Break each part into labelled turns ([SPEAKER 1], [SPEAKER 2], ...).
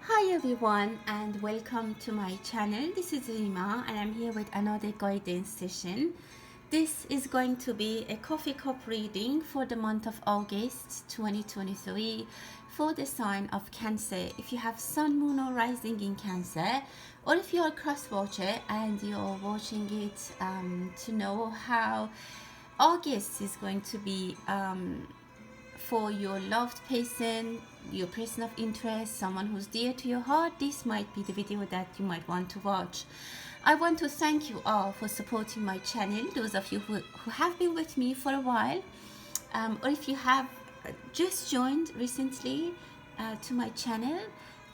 [SPEAKER 1] Hi everyone and welcome to my channel. This is Rima and I'm here with another guidance session. This is going to be a coffee cup reading for the month of August 2023 for the sign of Cancer. If you have Sun, Moon or Rising in Cancer, or if you're a cross watcher and you're watching it to know how August is going to be for your loved person, your person of interest, someone who's dear to your heart, this might be the video that you might want to watch. I want to thank you all for supporting my channel, those of you who have been with me for a while, or if you have just joined recently to my channel,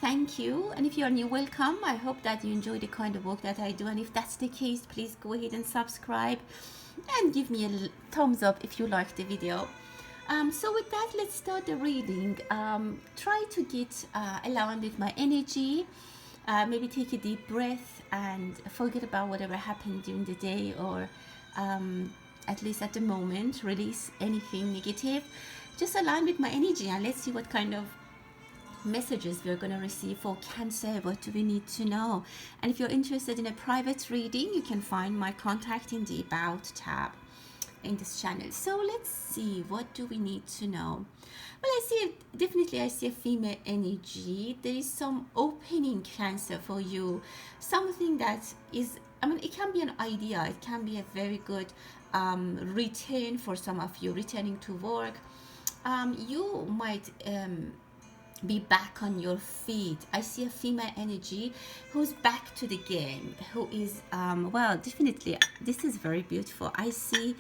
[SPEAKER 1] thank you. And if you're new, welcome. I hope that you enjoy the kind of work that I do, and if that's the case, please go ahead and subscribe and give me a thumbs up if you like the video. So with that, let's start the reading. Try to get aligned with my energy. Maybe take a deep breath and forget about whatever happened during the day, or at least at the moment, release anything negative. Just align with my energy and let's see what kind of messages we're going to receive for Cancer. What do we need to know? And if you're interested in a private reading, you can find my contact in the About tab in this channel. So let's see, what do we need to know? Well, I see a female energy. There is some opening, Cancer, for you. Something that is, it can be an idea, it can be a very good return for some of you, returning to work. You might be back on your feet. I see a female energy who's back to the game, who is well, definitely this is very beautiful. I see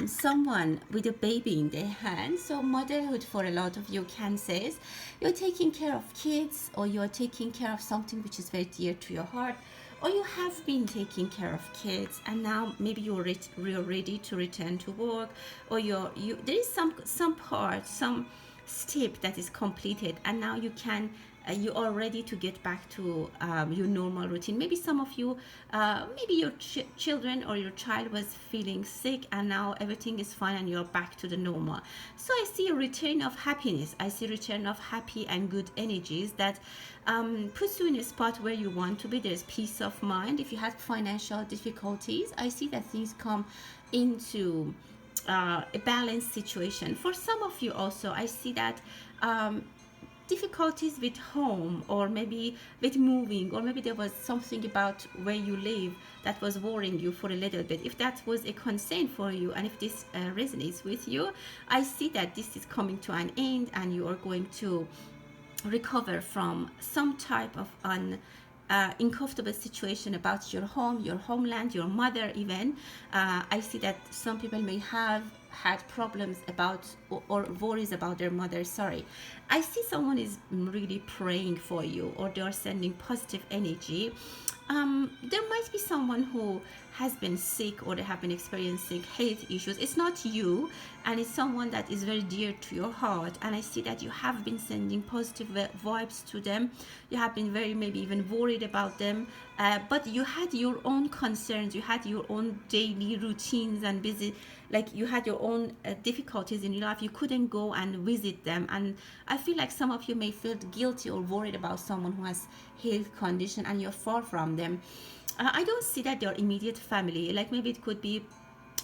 [SPEAKER 1] someone with a baby in their hand. So motherhood for a lot of you Cancers. You're taking care of kids, or you're taking care of something which is very dear to your heart, or you have been taking care of kids and now maybe you're ready to return to work, or there is some part, some step that is completed, and now you are ready to get back to your normal routine. Maybe some of you, maybe your children or your child was feeling sick and now everything is fine and you're back to the normal. So I see a return of happiness. I see a return of happy and good energies that puts you in a spot where you want to be. There's peace of mind. If you had financial difficulties, I see that things come into a balanced situation. For some of you also, I see that difficulties with home, or maybe with moving, or maybe there was something about where you live that was worrying you for a little bit. If that was a concern for you, and if this resonates with you, I see that this is coming to an end and you are going to recover from some type of uncomfortable situation about your home, your homeland, your mother even. I see that some people may have had problems about, or worries about their mother. Sorry. I see someone is really praying for you, or they are sending positive energy. There might be someone who has been sick, or they have been experiencing health issues. It's not you, and it's someone that is very dear to your heart. And I see that you have been sending positive vibes to them. You have been very, maybe even worried about them, but you had your own concerns, you had your own daily routines and busy, like you had your own difficulties in your life. You couldn't go and visit them, and I feel like some of you may feel guilty or worried about someone who has health condition and you're far from them. I don't see that they're immediate family. Like maybe it could be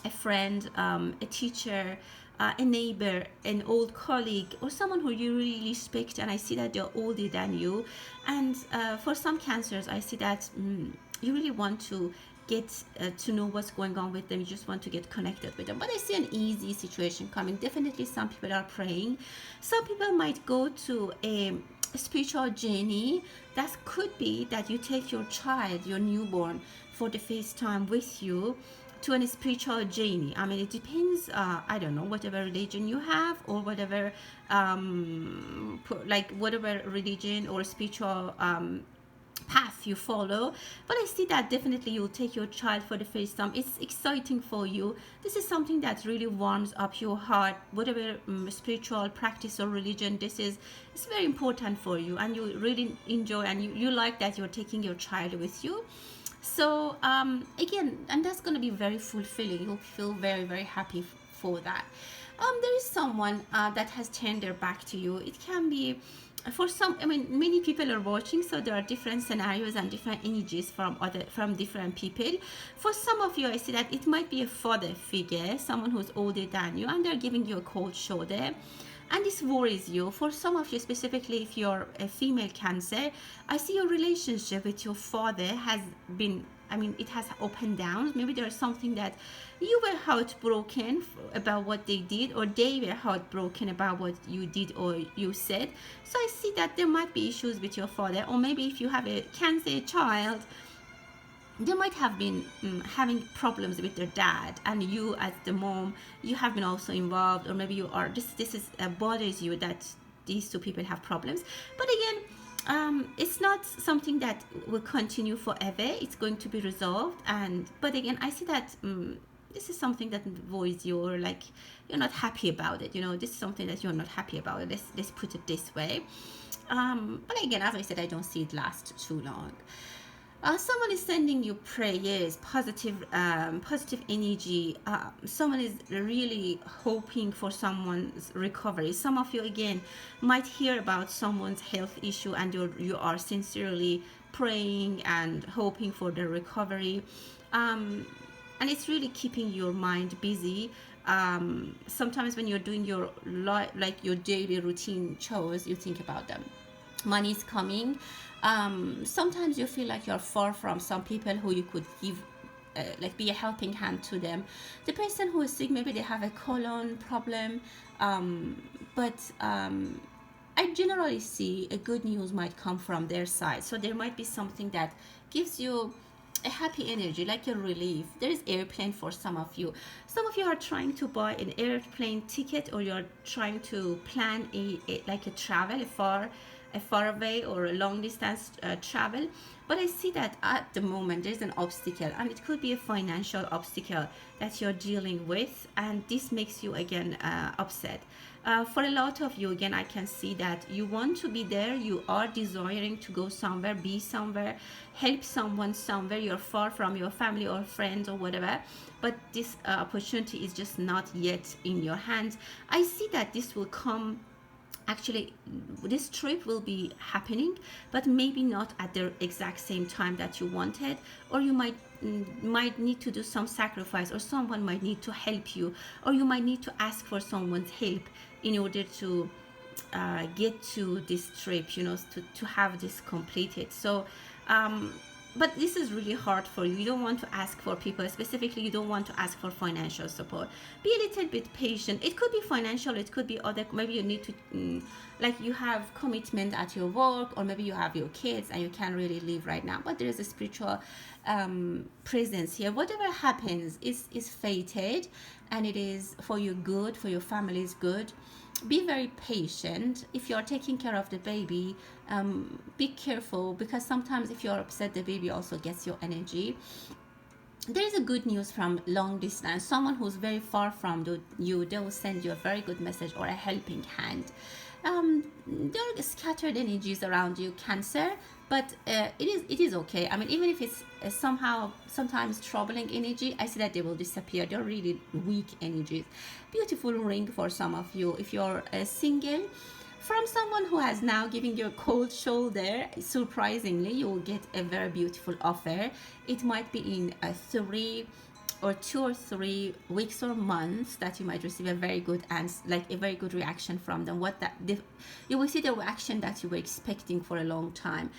[SPEAKER 1] a friend, a teacher, a neighbor, an old colleague, or someone who you really respect. And I see that they're older than you. And for some Cancers, I see that you really want to get to know what's going on with them. You just want to get connected with them. But I see an easy situation coming. Definitely some people are praying. Some people might go to a spiritual journey. That could be that you take your child, your newborn, for the first time with you to a spiritual journey. It depends, I don't know, whatever religion you have, or whatever whatever religion or spiritual path you follow. But I see that definitely you'll take your child for the first time. It's exciting for you. This is something that really warms up your heart. Whatever spiritual practice or religion this is, it's very important for you, and you really enjoy, and you like that you're taking your child with you. So again, and that's going to be very fulfilling. You'll feel very, very happy for that. There is someone that has turned their back to you. It can be for some, I mean, many people are watching, so there are different scenarios and different energies from different people. For some of you, I see that it might be a father figure, someone who's older than you, and they're giving you a cold shoulder, and this worries you. For some of you, specifically if you're a female Cancer, I see your relationship with your father has been, I mean, it has up and downs. Maybe there's something that you were heartbroken about what they did, or they were heartbroken about what you did or you said. So I see that there might be issues with your father, or maybe if you have a Cancer child, they might have been having problems with their dad, and you as the mom, you have been also involved, or maybe you are, this is bothers you that these two people have problems. But again, it's not something that will continue forever. It's going to be resolved. And but again, I see that this is something that voids you, or like you're not happy about it. This is something that you're not happy about. Let's put it this way. But again, as I said, I don't see it last too long. Someone is sending you prayers, positive energy. Someone is really hoping for someone's recovery. Some of you, again, might hear about someone's health issue, and you are sincerely praying and hoping for their recovery. And it's really keeping your mind busy. Sometimes when you're doing your your daily routine chores, you think about them. Money is coming. Sometimes you feel like you're far from some people who you could give be a helping hand to them. The person who is sick, maybe they have a colon problem, but I generally see a good news might come from their side. So there might be something that gives you a happy energy, like a relief. There is airplane for some of you. Some of you are trying to buy an airplane ticket, or you're trying to plan a travel, a far away or a long distance travel. But I see that at the moment there's an obstacle, and it could be a financial obstacle that you're dealing with, and this makes you again upset. For a lot of you, again, I can see that you want to be there, you are desiring to go somewhere, be somewhere, help someone somewhere. You're far from your family or friends or whatever, but this opportunity is just not yet in your hands. I see that this will come. Actually, this trip will be happening, but maybe not at the exact same time that you wanted, or you might need to do some sacrifice, or someone might need to help you, or you might need to ask for someone's help in order to get to this trip, to have this completed. So but this is really hard for you. You don't want to ask for people, specifically you don't want to ask for financial support. Be a little bit patient. It could be financial, it could be other, maybe you need to like you have commitment at your work, or maybe you have your kids and you can't really leave right now, but there is a spiritual presence here. Whatever happens is fated, and it is for your good, for your family's good. Be very patient. If you're taking care of the baby, be careful, because sometimes if you're upset, the baby also gets your energy. There is a good news from long distance. Someone who's very far from you, they will send you a very good message or a helping hand. There are scattered energies around you, Cancer, but it is okay. I mean, even if it's sometimes troubling energy, I see that they will disappear. They're really weak energies. Beautiful ring for some of you. If you're single, from someone who has now given you a cold shoulder, surprisingly, you will get a very beautiful offer. It might be in 2 or 3 weeks or months that you might receive a very good answer, like a very good reaction from them. You will see the reaction that you were expecting for a long time.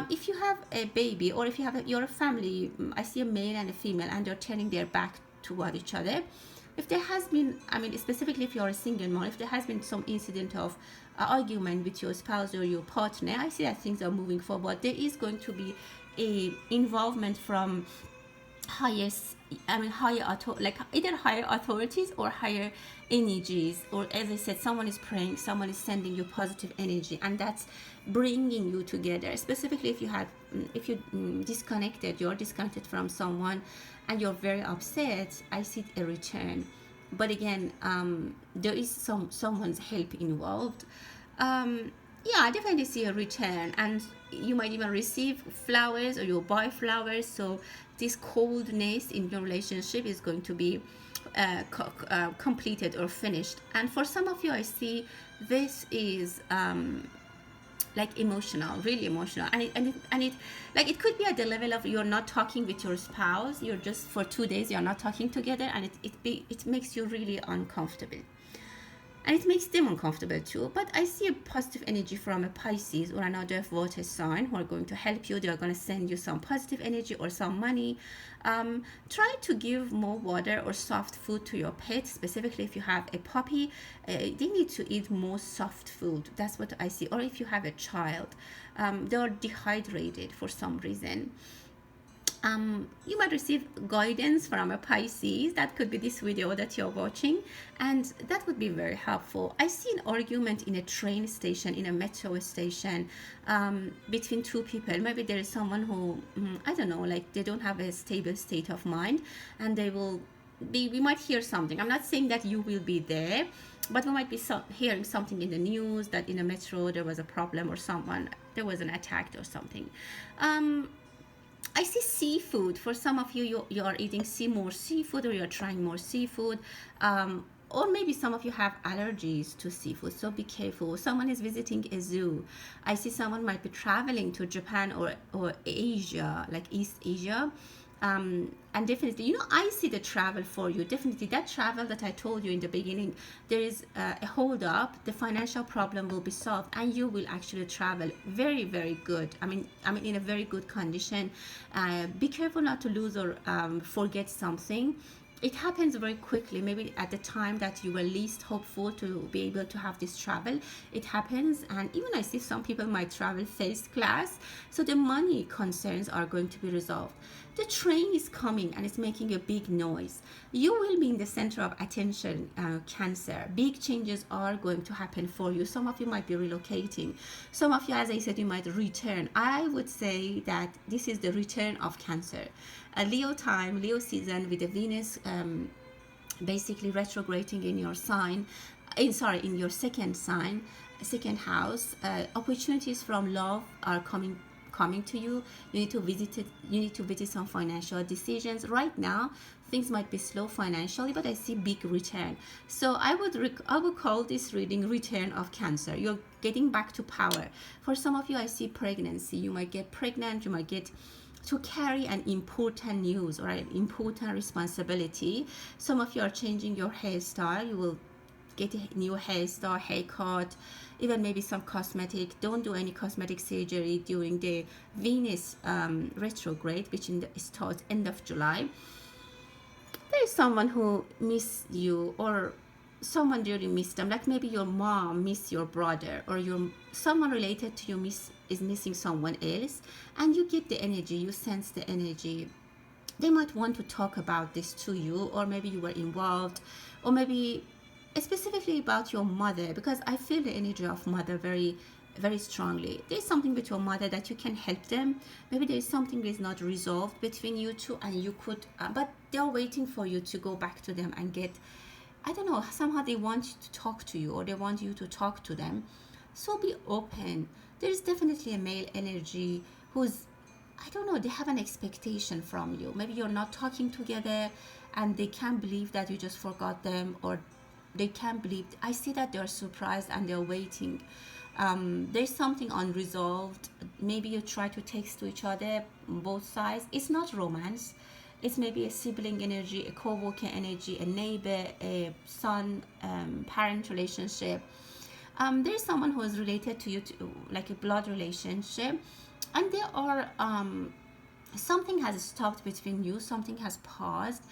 [SPEAKER 1] If you have a baby, or if you're a family, I see a male and a female, and they're turning their back toward each other. If there has been, I mean, specifically if you're a single mom, if there has been some incident of argument with your spouse or your partner, I see that things are moving forward. There is going to be a involvement from higher like either higher authorities or higher energies, or as I said, someone is praying, someone is sending you positive energy, and that's bringing you together. Specifically if you disconnected, you're disconnected from someone and you're very upset, I see a return. But again, there is someone's help involved. Yeah, I definitely see a return, and you might even receive flowers, or you'll buy flowers. So this coldness in your relationship is going to be completed or finished. And for some of you, I see this is like emotional, really emotional, and it like it could be at the level of you're not talking with your spouse, you're just for 2 days you're not talking together, and it makes you really uncomfortable, and it makes them uncomfortable too. But I see a positive energy from a Pisces or another water sign who are going to help you. They are going to send you some positive energy or some money. Try to give more water or soft food to your pet, specifically if you have a puppy. They need to eat more soft food. That's what I see. Or if you have a child, they are dehydrated for some reason. You might receive guidance from a Pisces. That could be this video that you're watching, and that would be very helpful. I see an argument in a train station, in a metro station, between two people. Maybe there is someone who, I don't know, like they don't have a stable state of mind, and they will be, we might hear something. I'm not saying that you will be there, but we might be hearing something in the news that in a metro there was a problem, or someone, there was an attack or something. I see seafood. For some of you, you are eating more seafood, or you're trying more seafood. Or maybe some of you have allergies to seafood, so be careful. Someone is visiting a zoo. I see someone might be traveling to Japan or Asia, like East Asia. And definitely, I see the travel for you. Definitely that travel that I told you in the beginning, there is a hold up, the financial problem will be solved, and you will actually travel very, very good. I mean in a very good condition. Be careful not to lose or forget something. It happens very quickly, maybe at the time that you were least hopeful to be able to have this travel. It happens, and even I see some people might travel first class, so the money concerns are going to be resolved. The train is coming and it's making a big noise. You will be in the center of attention, Cancer. Big changes are going to happen for you. Some of you might be relocating. Some of you, as I said, you might return. I would say that this is the return of Cancer. A Leo time, Leo season, with the Venus basically retrograding in your sign, in your second sign, second house. Opportunities from love are coming to you. You need to visit some financial decisions. Right now things might be slow financially, but I see big return. So I would call this reading return of Cancer. You're getting back to power. For some of you, I see pregnancy. You might get pregnant. You might get to carry an important news or an important responsibility. Some of you are changing your hairstyle. You will get a new hairstyle, haircut, even maybe some cosmetic. Don't do any cosmetic surgery during the Venus retrograde, which starts end of July. There is someone who miss you, or someone really missed them, like maybe your mom miss your brother, or someone related to you is missing someone else, and you get the energy, you sense the energy. They might want to talk about this to you, or maybe you were involved, or maybe specifically about your mother, because I feel the energy of mother very, very strongly. There's something with your mother that you can help them. Maybe there's something that is not resolved between you two, and you could, but they're waiting for you to go back to them and get, I don't know, somehow they want to talk to you, or they want you to talk to them. So be open. There's definitely a male energy who's, I don't know, they have an expectation from you. Maybe you're not talking together and they can't believe that you just forgot them, or they can't believe. I see that they're surprised and they're waiting. There's something unresolved. Maybe you try to text to each other, both sides. It's not romance. It's maybe a sibling energy, a co-worker energy, a neighbor, a son, parent relationship. There's someone who is related to you, like a blood relationship, and there are something has stopped between you, something has paused,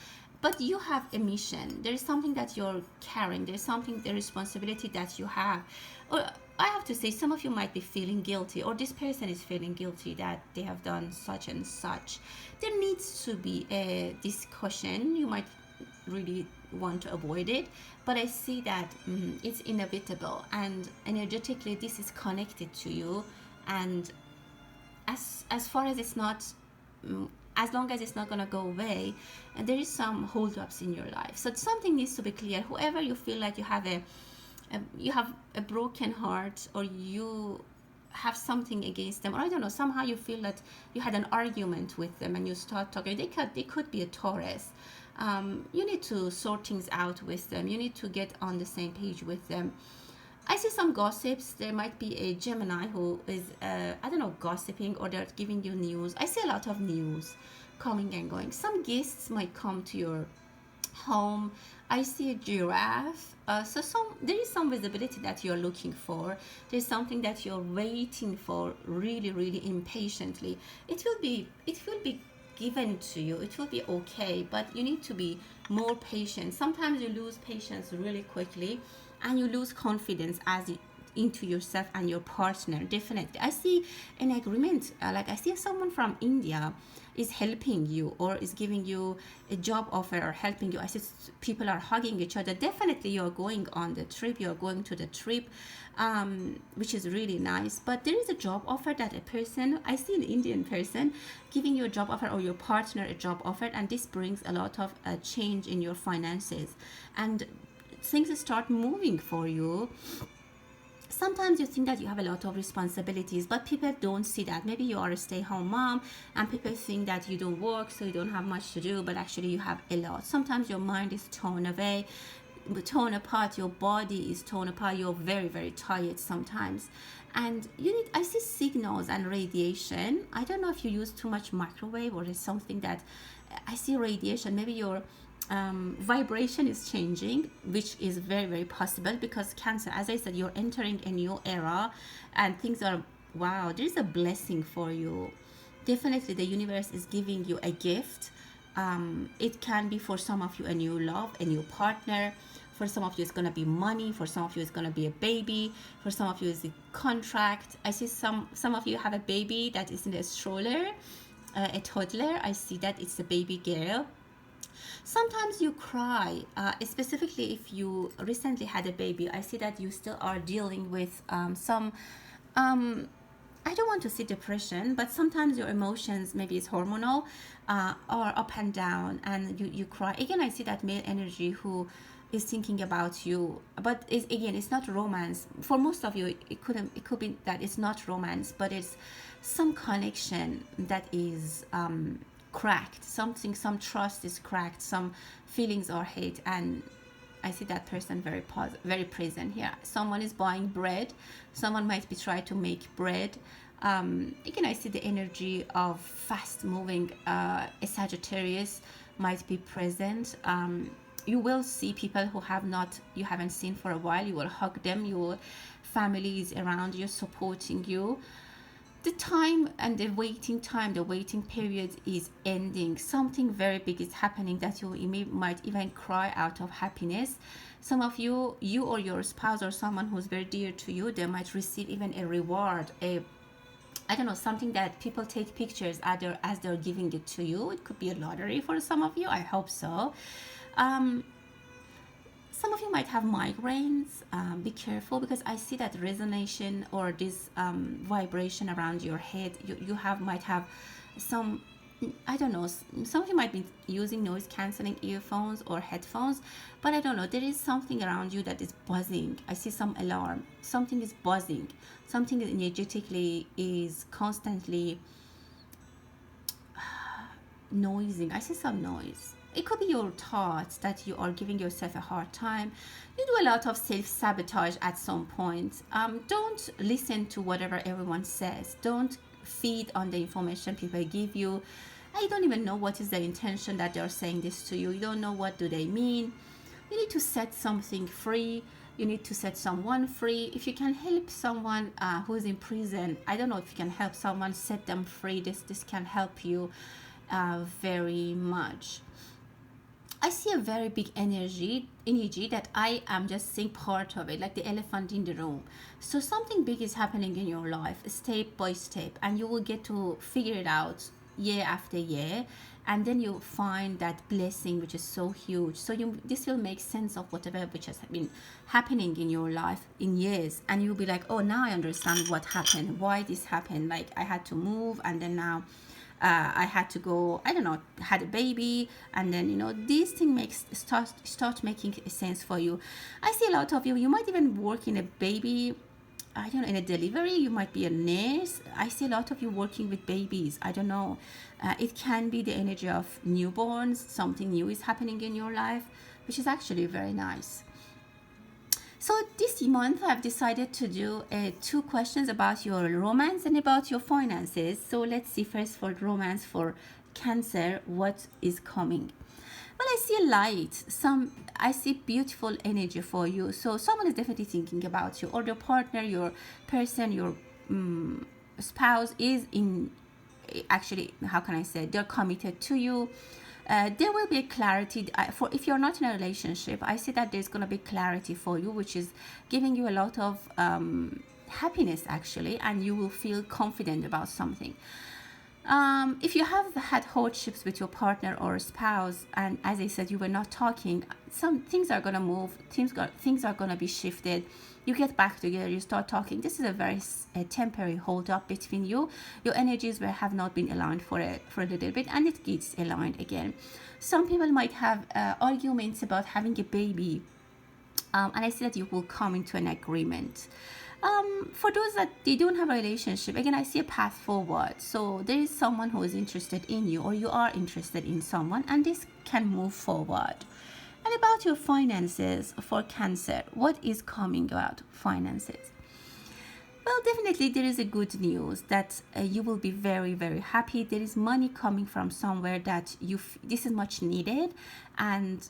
[SPEAKER 1] but you have a mission. There is something that you're carrying. There's something, the responsibility that you have. Or I have to say, some of you might be feeling guilty, or this person is feeling guilty that they have done such and such. There needs to be a discussion. You might really want to avoid it, but I see that it's inevitable, and energetically this is connected to you, and as far as it's not as long as it's not going to go away, and there is some holdups in your life. So something needs to be clear. Whoever you feel like you have a broken heart, or you have something against them, or I don't know, somehow you feel that you had an argument with them and you start talking, they could be a Taurus. You need to sort things out with them. You need to get on the same page with them. I see some gossips. There might be a Gemini who is, I don't know, gossiping, or they're giving you news. I see a lot of news coming and going. Some guests might come to your home. I see a giraffe. There is some visibility that you're looking for. There's something that you're waiting for really, really impatiently. It will be given to you. It will be okay, but you need to be more patient. Sometimes you lose patience really quickly, and you lose confidence into yourself and your partner. Definitely, I see an agreement. Like, I see someone from India is helping you, or is giving you a job offer, or helping you. I see people are hugging each other. Definitely, you're going on the trip. You're going to the trip, which is really nice. But there is a job offer that a person, I see an Indian person giving you a job offer, or your partner a job offer, and this brings a lot of change in your finances, and things start moving for you. Sometimes you think that you have a lot of responsibilities, but people don't see that. Maybe you are a stay-home mom, and people think that you don't work, so you don't have much to do, but actually you have a lot. Sometimes your mind is torn away, torn apart, your body is torn apart, you're very, very tired sometimes. And I see signals and radiation. I don't know if you use too much microwave, or is something that I see radiation. Maybe your vibration is changing, which is very, very possible, because Cancer, as I said, you're entering a new era, and things are, wow, there's a blessing for you. Definitely, the universe is giving you a gift. It can be, for some of you, a new love, a new partner. For some of you, it's going to be money. For some of you, it's going to be a baby. For some of you, it's a contract. I see some of you have a baby that is in a stroller, a toddler. I see that it's a baby girl. Sometimes you cry, specifically if you recently had a baby. I see that you still are dealing with some, I don't want to say depression, but sometimes your emotions, maybe it's hormonal, are up and down, and you cry. Again, I see that male energy who is thinking about you, but again, it's not romance. For most of you, it could be that it's not romance, but it's some connection that is cracked. Some trust is cracked, some feelings are hate, and I see that person very present here. Someone is buying bread. Someone might be trying to make bread. Again, I see the energy of fast moving. A Sagittarius might be present. You will see people who you haven't seen for a while. You will hug them. Your family is around you, supporting you. The time and the waiting period is ending. Something very big is happening that might even cry out of happiness. Some of you or your spouse, or someone who's very dear to you, they might receive even a reward, I don't know, something that people take pictures as they're giving it to you. It could be a lottery for some of you. I hope so. Some of you might have migraines. Be careful, because I see that resonation, or this vibration around your head. You might have some, I don't know, some of you might be using noise cancelling earphones or headphones, but I don't know, there is something around you that is buzzing. I see some alarm. Something is buzzing. Something energetically is constantly noising. I see some noise. It could be your thoughts that you are giving yourself a hard time. You do a lot of self-sabotage at some point. Don't listen to whatever everyone says. Don't feed on the information people give you. I don't even know what is the intention that they're saying this to you. You don't know what do they mean. You need to set something free. You need to set someone free. If you can help someone who is in prison, I don't know if you can help someone, set them free. This can help you very much. I see a very big energy that I am just seeing part of it, like the elephant in the room. So something big is happening in your life, step by step, and you will get to figure it out year after year, and then you find that blessing which is so huge. So this will make sense of whatever which has been happening in your life in years, and you'll be like, oh, now I understand what happened, why this happened. Like, I had to move, and then now I had to go, I don't know, had a baby, and then this thing start making sense for you. I see a lot of you might even work in a baby, I don't know, in a delivery. You might be a nurse. I see a lot of you working with babies. I don't know, it can be the energy of newborns. Something new is happening in your life, which is actually very nice. So this month I've decided to do 2 questions about your romance and about your finances. So let's see first for romance for Cancer, what is coming. Well, I see a light. I see beautiful energy for you. So someone is definitely thinking about you, or your partner, your person, your spouse is in. Actually, how can I say? They're committed to you. There will be a clarity for if you're not in a relationship. I see that there's going to be clarity for you, which is giving you a lot of happiness actually, and you will feel confident about something. If you have had hardships with your partner or spouse, and as I said, you were not talking, some things are going to move, things are going to be shifted. You get back together, you start talking. This is a very temporary hold up between you. Your energies have not been aligned for a little bit, and it gets aligned again. Some people might have arguments about having a baby, and I see that you will come into an agreement. For those that they don't have a relationship, again, I see a path forward. So there is someone who is interested in you, or you are interested in someone, and this can move forward. And about your finances for Cancer, what is coming about finances? Well, definitely there is a good news that you will be very, very happy. There is money coming from somewhere that this is much needed, and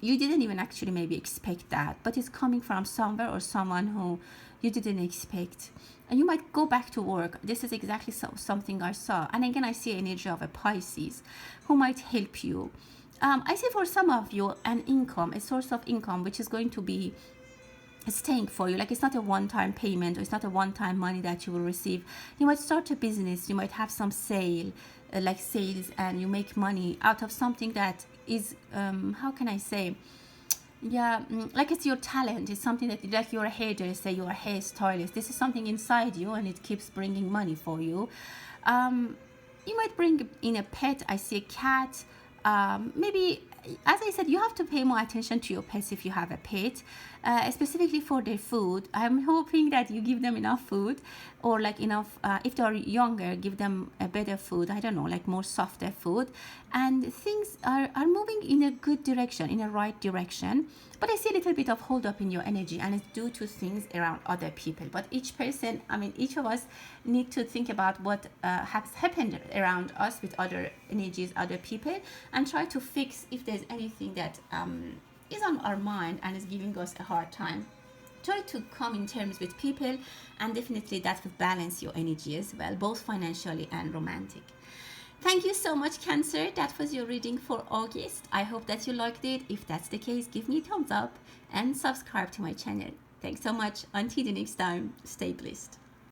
[SPEAKER 1] you didn't even actually maybe expect that, but it's coming from somewhere or someone who you didn't expect. And you might go back to work. This is exactly something I saw. And again, I see energy of a Pisces who might help you. I see for some of you an income, a source of income, which is going to be staying for you. Like, it's not a one-time payment, or it's not a one-time money that you will receive. You might start a business, you might have some sales, and you make money out of something that is how can I say, like it's your talent. It's something that, like, you're a hairdresser, you're a hairstylist. This is something inside you, and it keeps bringing money for you. You might bring in a pet. I see a cat. Maybe, as I said, you have to pay more attention to your pets if you have a pet, specifically for their food. I'm hoping that you give them enough food, or like enough, if they're younger, give them a better food. I don't know, like more softer food. And things are moving in a good direction, in a right direction. But I see a little bit of hold up in your energy, and it's due to things around other people. But each person, I mean, each of us need to think about what has happened around us with other energies, other people, and try to fix if there's anything that is on our mind and is giving us a hard time. Try to come in terms with people, and definitely that will balance your energy as well, both financially and romantic. Thank you so much, Cancer. That was your reading for August. I hope that you liked it. If that's the case, give me a thumbs up and subscribe to my channel. Thanks so much. Until the next time, stay blessed.